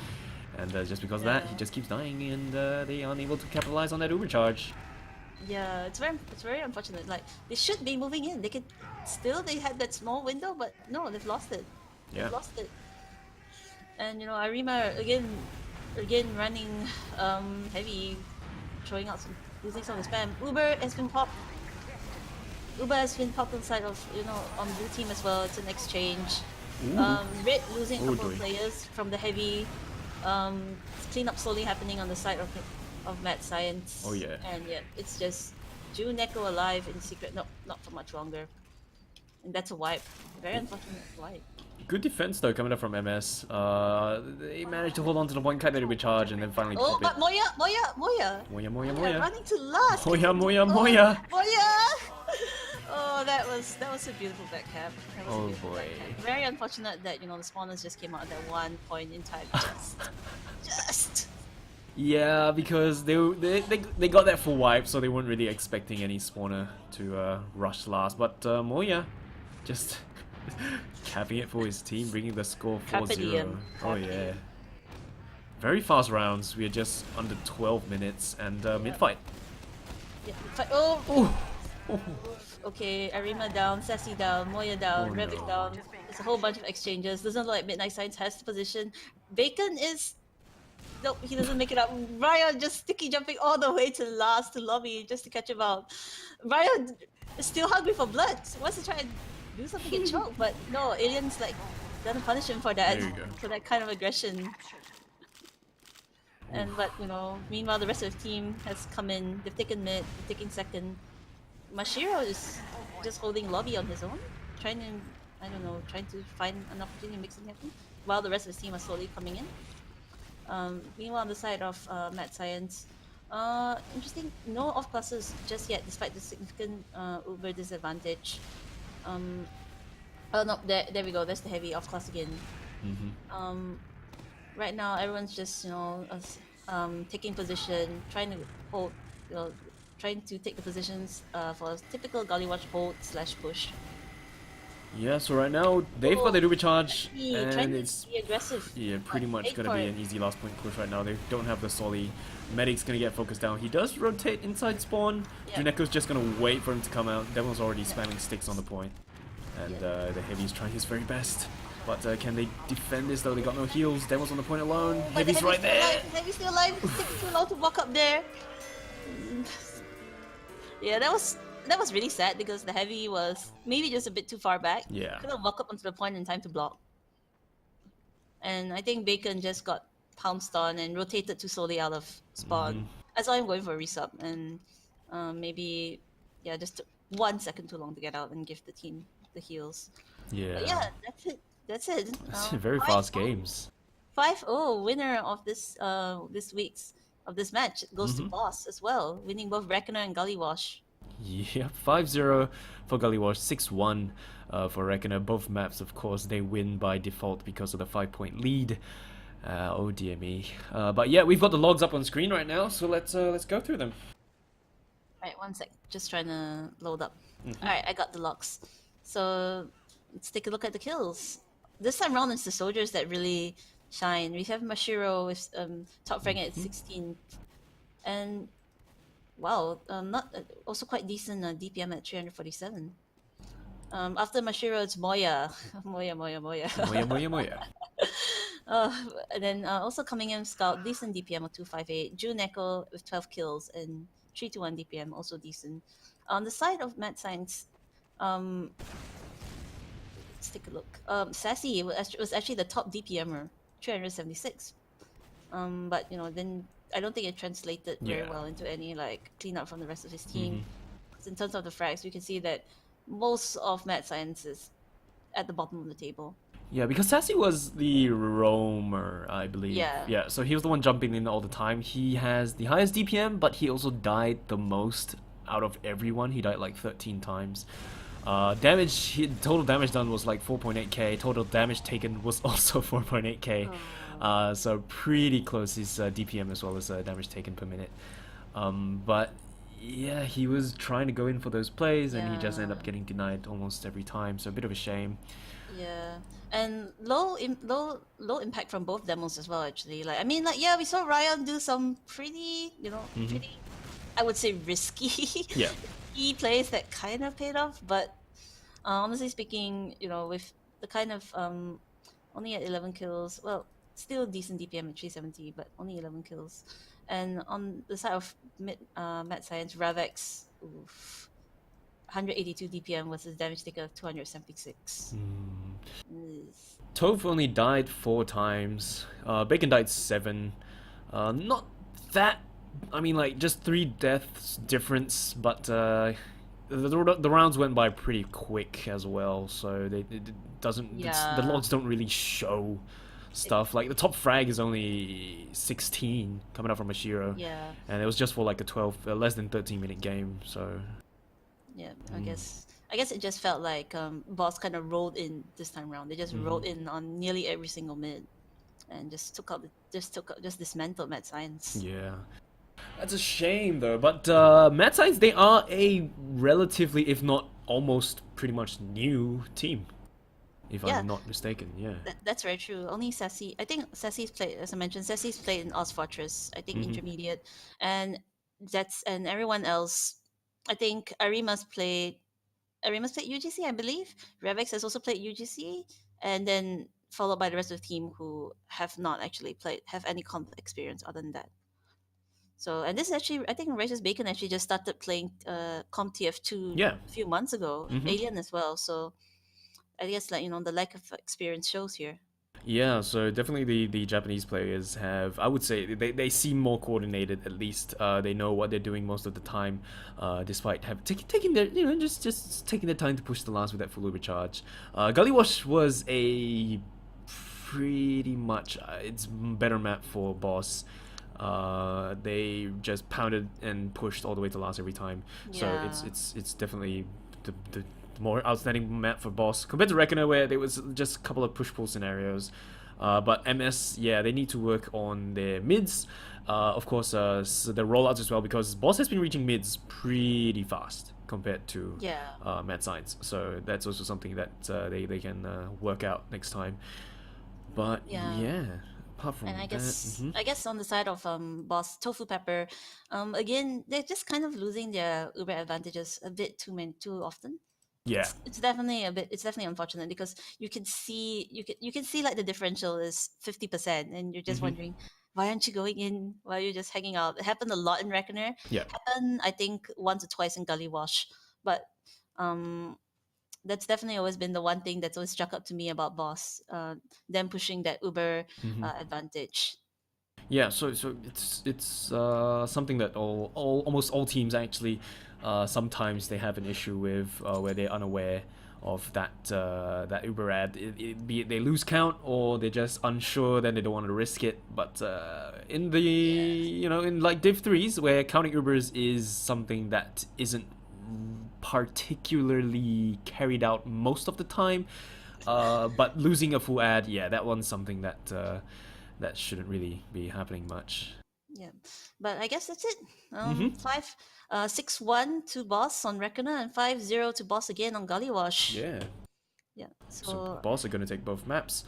And just because of that, he just keeps dying, and they aren't able to capitalize on that overcharge. Yeah, it's very unfortunate. Like they should be moving in. They had that small window, but no, they've lost it. Yeah. They've lost it. And you know, Arima again running heavy, throwing out using some of the spam. Uber has been popped. Uber has been popped on the side of on blue team as well. It's an exchange. Red losing a couple of players from the heavy. Cleanup slowly happening on the side of Mad Science. Oh yeah. And yeah, it's just Ju Neko alive in secret. No, not for much longer. And that's a wipe. Very unfortunate wipe. Good defense though coming up from MS. They managed to hold on to the one kite that they recharge and then finally pop but it. Moya! Running to last. Moya! Oh, that was a beautiful back cap. Oh boy. Very unfortunate that the spawners just came out at that one point in time. Just. Yeah, because they got that full wipe, so they weren't really expecting any spawner to rush last. But Moya just capping it for his team, bringing the score 4-0. Oh yeah. Very fast rounds. We are just under 12 minutes and mid-fight. Yeah, Okay, Arima down, Sassy down, Moya down, Revit down. There's a whole bunch of exchanges. Doesn't look like Midnight Science has the position. Bacon is... Nope, he doesn't make it up. Ryan just sticky jumping all the way to last to lobby just to catch him out. Ryan is still hungry for blood. So wants to try and do something and choke, but no, Alien's like gonna punish him for that. For that kind of aggression. But meanwhile the rest of the team has come in. They've taken mid, they're taking second. Mashiro is just holding lobby on his own, trying to find an opportunity to make something happen, while the rest of the team are slowly coming in. Meanwhile, on the side of Mad Science, interesting, no off classes just yet, despite the significant Uber disadvantage. Oh no, there we go. That's the heavy off class again. Right now, everyone's just taking position, trying to hold, trying to take the positions for a typical Gollywash hold/push. Yeah, so right now they've got the Uber charge, trying and to it's be aggressive. yeah pretty much gonna be an easy last point push right now. They don't have the Solly. Medic's gonna get focused down. He does rotate inside spawn. Juneko's just gonna wait for him to come out. Devil's already spamming sticks on the point, and the Heavy's trying his very best. But can they defend this though? They got no heals. Devil's on the point alone. Heavy's right there. Heavy's still alive. It's too low to walk up there. Yeah, that was really sad because the Heavy was maybe just a bit too far back. Yeah. Couldn't walk up onto the point in time to block. And I think Bacon just got pounced on and rotated too slowly out of spawn. I saw him going for a resub and maybe just took 1 second too long to get out and give the team the heals. Yeah. But yeah, that's it. That's very fast games. 5-0 winner of this match goes to Boss as well, winning both Reckoner and Gollywash. Yeah, 5-0 for Gullywash, 6-1 for Reckoner. Both maps, of course, they win by default because of the 5-point lead. Oh dear me. But yeah, we've got the logs up on screen right now, so let's go through them. Alright, one sec. Just trying to load up. Alright, I got the logs. So let's take a look at the kills. This time around, it's the soldiers that really shine. We have Mashiro with top rank at 16, and wow, not also quite decent DPM at 347. After Mashiro, it's Moya. Moya. Moya, moya, moya. And then also coming in Scout, decent DPM of 258. June Echo with 12 kills and 321 DPM, also decent. On the side of Mad Science, let's take a look. Sassy was actually the top DPMer, 376. But then I don't think it translated very well into any like cleanup from the rest of his team. In terms of the frags, we can see that most of Mad Science is at the bottom of the table. Yeah, because Sassy was the roamer, I believe. Yeah. So he was the one jumping in all the time. He has the highest DPM, but he also died the most out of everyone. He died like 13 times. Total damage done was like 4.8k. Total damage taken was also 4.8k. So pretty close his DPM as well as damage taken per minute. But yeah, he was trying to go in for those plays and he just ended up getting denied almost every time. So a bit of a shame. Yeah, and low impact from both demos as well. Actually, we saw Ryan do some pretty, pretty, I would say risky, key plays that kind of paid off. But honestly speaking, with the kind of only at 11 kills, well, still decent DPM at 370, but only 11 kills. And on the side of Mad Science, Ravex, 182 DPM versus damage taker of 276. Toph only died 4 times. Bacon died 7. Not that. I mean, like just 3 deaths difference, but the rounds went by pretty quick as well. So the logs don't really show stuff. Like the top frag is only 16 coming out from Mashiro. Yeah. And it was just for like a less than 13-minute game. So. Yeah, I guess it just felt like Boss kind of rolled in this time around. They just rolled in on nearly every single mid, and just dismantled Mad Science. Yeah, that's a shame though. But Mad Science, they are a relatively, if not almost, pretty much new team, if I'm not mistaken. Yeah, that's very true. Only Sassy. I think Sassy's played, as I mentioned, Sassy's played in AsiaFortress. I think intermediate, and everyone else. I think Arima's played UGC, I believe. Revex has also played UGC, and then followed by the rest of the team who have not actually have any comp experience other than that. So, and this is actually, I think Righteous Bacon actually just started playing comp TF2 a few months ago. Alien as well. So, I guess the lack of experience shows here. Yeah, so definitely the Japanese players have, I would say, they seem more coordinated at least. They know what they're doing most of the time, despite taking their, just taking their time to push the last with that full overcharge. Gullywash was a pretty much, it's better map for Boss. They just pounded and pushed all the way to last every time. So it's definitely the more outstanding map for Boss compared to Reckoner, where there was just a couple of push-pull scenarios. But MS, they need to work on their mids. Of course, so the rollouts as well, because Boss has been reaching mids pretty fast compared to Mad Science. So that's also something that they can work out next time. But apart from I guess on the side of Boss Tofu Pepper, again they're just kind of losing their Uber advantages a bit too often. Yeah, it's definitely unfortunate, because you can see like the differential is 50%, and you're just wondering, why aren't you going in? Why are you just hanging out? It happened a lot in Reckoner. Happened, I think, once or twice in Gullywash, but that's definitely always been the one thing that's always struck up to me about Boss, them pushing that Uber advantage. Yeah, so it's something that almost all teams actually sometimes they have an issue with, where they're unaware of that Uber ad. Be it they lose count or they're just unsure, then they don't want to risk it. But in like Div 3s, where counting Ubers is something that isn't particularly carried out most of the time. But losing a full ad, yeah, that one's something that that shouldn't really be happening much. Yeah, but I guess that's it. Mhm. 6-1 to Boss on Reckoner and 5-0 to Boss again on Gullywash. Yeah. Yeah. So So Boss are gonna take both maps.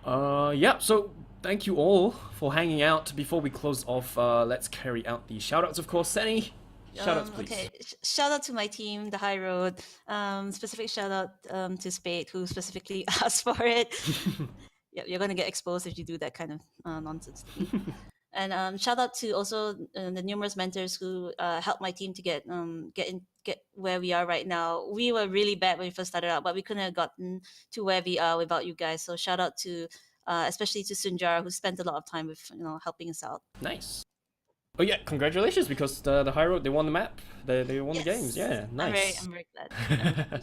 Yeah. So thank you all for hanging out. Before we close off, let's carry out the shoutouts, of course. Senny, shoutouts, please. okay, shout out to my team, the High Road. Specific shout out to Spade, who specifically asked for it. Yeah, you're gonna get exposed if you do that kind of nonsense to me. And shout out to also the numerous mentors who helped my team to get where we are right now. We were really bad when we first started out, but we couldn't have gotten to where we are without you guys. So shout out to especially to Sunjar, who spent a lot of time with helping us out. Nice. Oh yeah, congratulations, because the High Road, they won the map. They won the games. Yes. Yeah, nice. I'm very glad.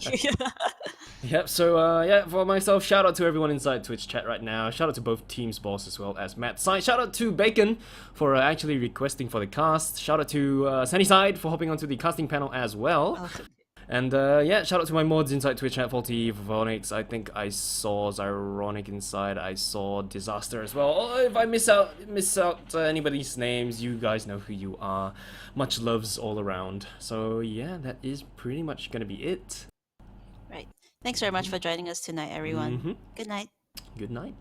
Yep, so yeah, for myself, shout out to everyone inside Twitch chat right now. Shout out to both teams, Boss as well as Matt Side. Shout out to Bacon for actually requesting for the cast. Shout out to Sannyside for hopping onto the casting panel as well. Okay. And yeah, shout out to my mods inside Twitch chat, Faulty, Vonix. I think I saw Zyronic inside. I saw Disaster as well. Oh, if I miss out anybody's names, you guys know who you are. Much loves all around. So yeah, that is pretty much gonna be it. Right. Thanks very much for joining us tonight, everyone. Good night. Good night.